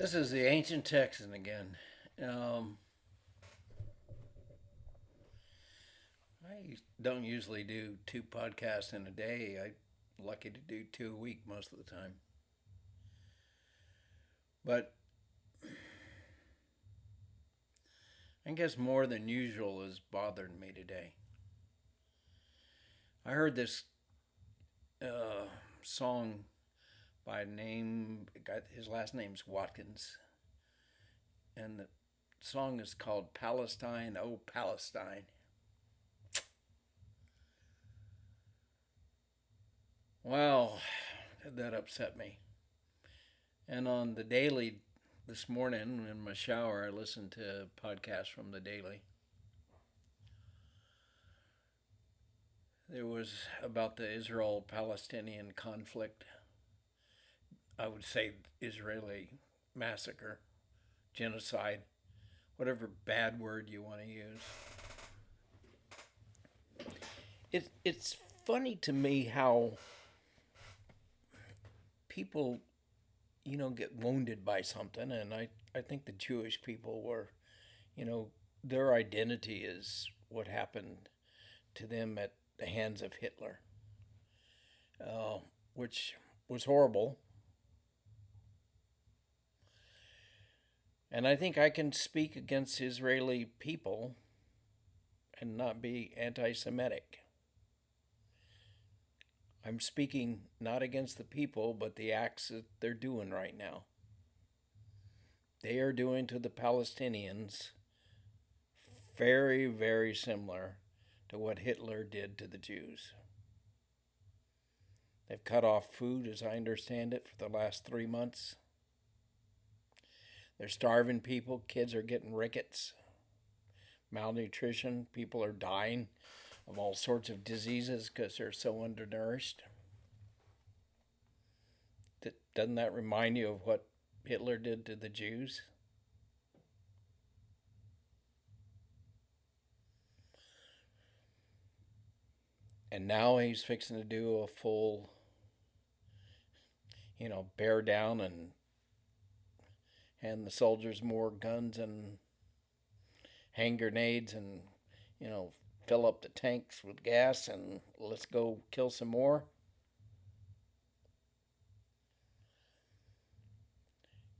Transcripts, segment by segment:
This is the ancient Texan again. Um, I don't usually do two podcasts in a day. I'm lucky to do two a week most of the time. But I guess more than usual is bothering me today. I heard this uh, song by name, his last name's Watkins, and the song is called Palestine, Oh Palestine. Well, that upset me. And on the daily this morning in my shower, I listened to a podcast from the daily. It was about the Israel Palestinian conflict. I would say Israeli massacre, genocide, whatever bad word you want to use. It's funny to me how people, get wounded by something. And I think the Jewish people were, you know, their identity is what happened to them at the hands of Hitler, uh, which was horrible. And I think I can speak against Israeli people and not be anti Semitic. I'm speaking not against the people, but the acts that they're doing right now. They are doing to the Palestinians very, very similar to what Hitler did to the Jews. They've cut off food, as I understand it, for the last 3 months. They're starving people. Kids are getting rickets, malnutrition. People are dying of all sorts of diseases because they're so undernourished. Doesn't that remind you of what Hitler did to the Jews? And now he's fixing to do a full, bear down and hand the soldiers more guns and hand grenades and, you know, fill up the tanks with gas and let's go kill some more.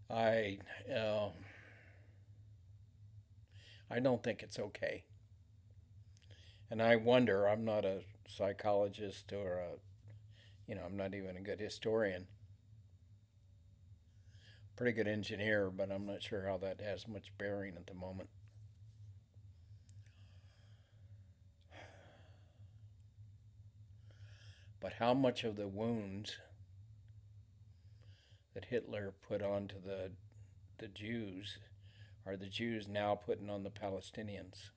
I uh, I don't think it's okay, and I wonder. I'm not a psychologist or I'm not even a good historian. Pretty good engineer, but I'm not sure how that has much bearing at the moment. But how much of the wounds that Hitler put onto the Jews are the Jews now putting on the Palestinians?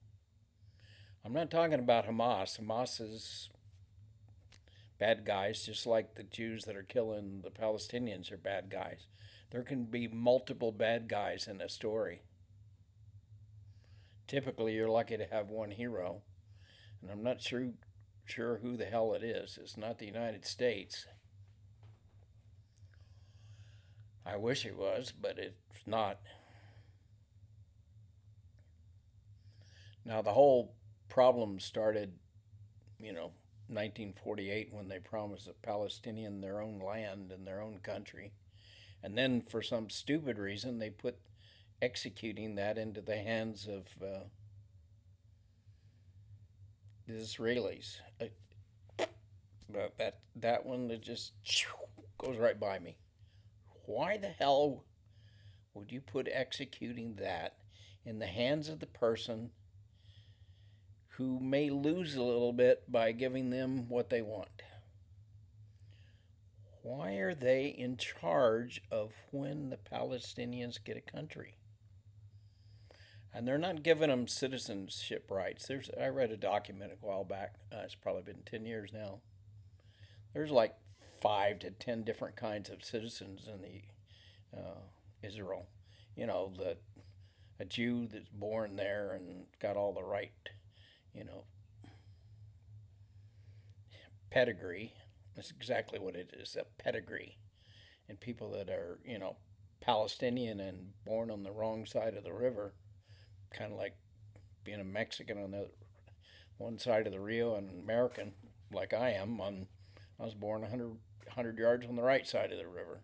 I'm not talking about Hamas. Hamas is bad guys, just like the Jews that are killing the Palestinians are bad guys. There can be multiple bad guys in a story. Typically, you're lucky to have one hero, and I'm not sure who the hell it is. It's not the United States. I wish it was, but it's not. Now, the whole problem started, 1948 when they promised the Palestinian their own land and their own country. And then, for some stupid reason, they put executing that into the hands of the Israelis. But that one that just goes right by me. Why the hell would you put executing that in the hands of the person who may lose a little bit by giving them what they want? Why are they in charge of when the Palestinians get a country? And they're not giving them citizenship rights. I read a document a while back. It's probably been 10 years now. There's like 5 to 10 different kinds of citizens in the Israel. The a Jew that's born there and got all the right, you know, pedigree. That's exactly what it is, a pedigree. And people that are, Palestinian and born on the wrong side of the river, kind of like being a Mexican on the one side of the Rio and American, like I am. I was born 100 yards on the right side of the river.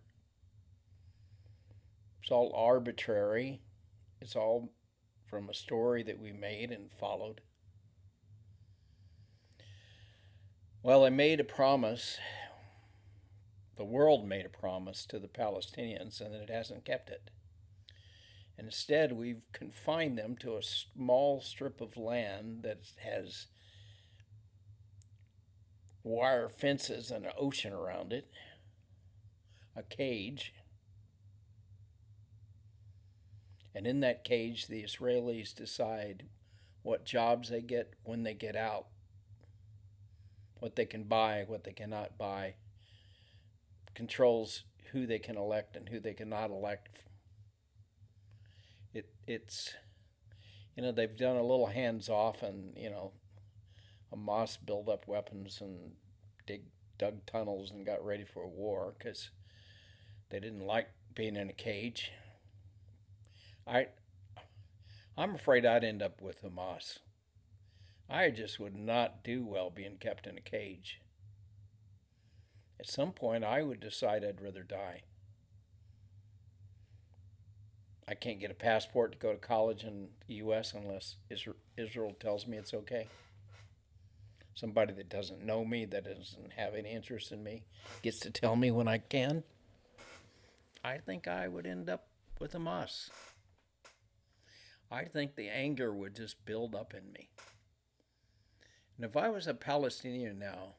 It's all arbitrary. It's all from a story that we made and followed. Well, they made a promise. The world made a promise to the Palestinians, and it hasn't kept it. And instead, we've confined them to a small strip of land that has wire fences and an ocean around it, a cage. And in that cage, the Israelis decide what jobs they get when they get out, what they can buy, what they cannot buy, controls who they can elect and who they cannot elect. It's they've done a little hands off, and Hamas built up weapons and dug tunnels and got ready for a war because they didn't like being in a cage. I'm afraid I'd end up with Hamas. I just would not do well being kept in a cage. At some point, I would decide I'd rather die. I can't get a passport to go to college in the U.S. unless Israel tells me it's okay. Somebody that doesn't know me, that doesn't have any interest in me, gets to tell me when I can. I think I would end up with Hamas. I think the anger would just build up in me. And if I was a Palestinian now,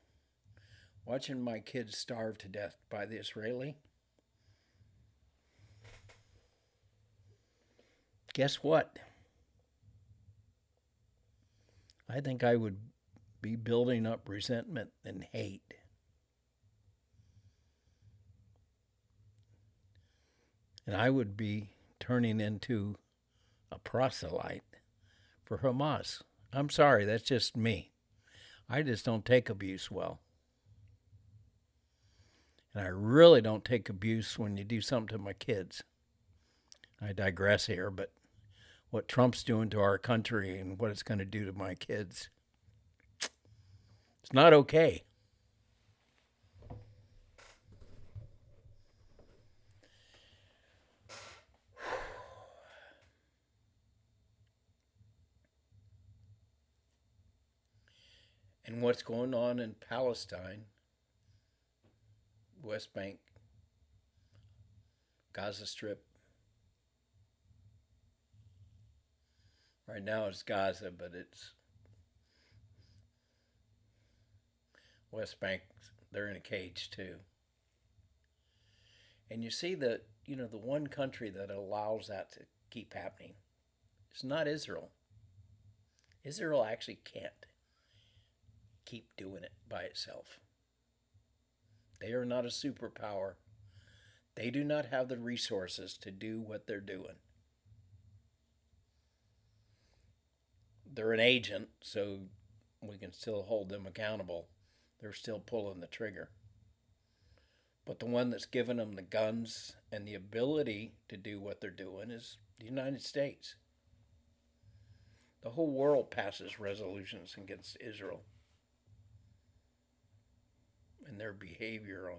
watching my kids starve to death by the Israeli, guess what? I think I would be building up resentment and hate. And I would be turning into a proselyte for Hamas. I'm sorry, that's just me. I just don't take abuse well. And I really don't take abuse when you do something to my kids. I digress here, but what Trump's doing to our country and what it's going to do to my kids, it's not okay. And what's going on in Palestine, West Bank, Gaza Strip. Right now it's Gaza, but it's West Bank. They're in a cage too. And you see that, the one country that allows that to keep happening, it's not Israel. Israel actually can't keep doing it by itself. They are not a superpower. They do not have the resources to do what they're doing. They're an agent, so we can still hold them accountable. They're still pulling the trigger. But the one that's given them the guns and the ability to do what they're doing is the United States. The whole world passes resolutions against Israel and their behavior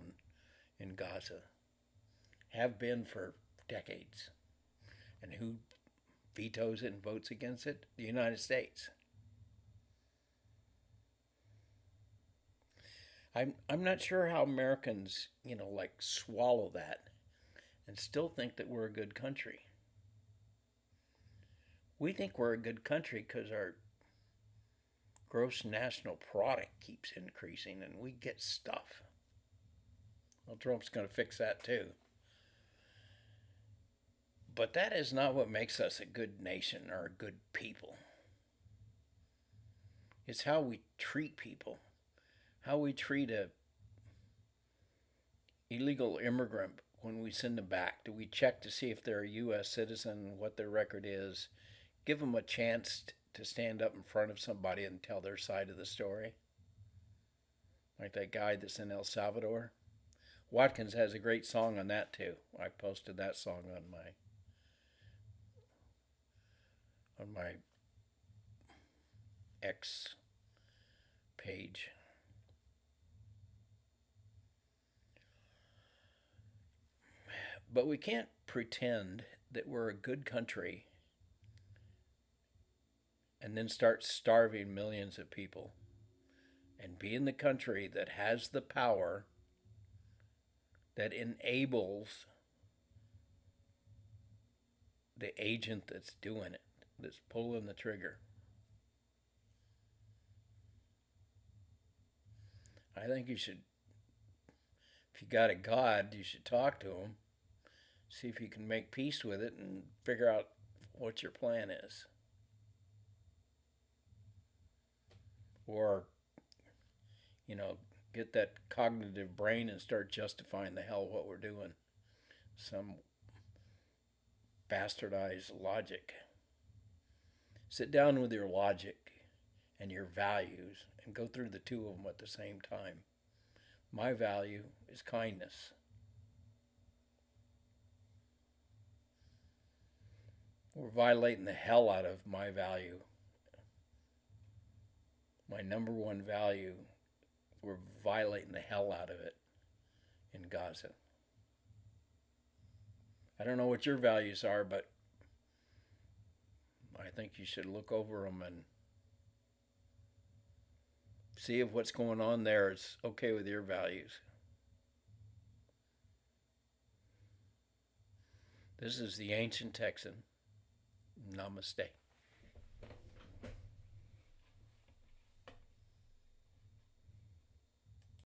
in Gaza. Have been for decades. And who vetoes it and votes against it? The United States. I'm not sure how Americans, swallow that and still think that we're a good country. We think we're a good country because our gross national product keeps increasing and we get stuff. Well, Trump's going to fix that too. But that is not what makes us a good nation or a good people. It's how we treat people, how we treat a illegal immigrant when we send them back. Do we check to see if they're a U.S. citizen, what their record is, give them a chance to stand up in front of somebody and tell their side of the story? Like that guy that's in El Salvador. Watkins has a great song on that too. I posted that song on my X page. But we can't pretend that we're a good country and then start starving millions of people and being the country that has the power that enables the agent that's doing it, that's pulling the trigger. I think you should, if you got a God, you should talk to him, see if you can make peace with it, and figure out what your plan is. Or, you know, get that cognitive brain and start justifying the hell what we're doing. Some bastardized logic. Sit down with your logic and your values and go through the two of them at the same time. My value is kindness. We're violating the hell out of my value. My number one value, we're violating the hell out of it in Gaza. I don't know what your values are, but I think you should look over them and see if what's going on there is okay with your values. This is the Ancient Texan. Namaste.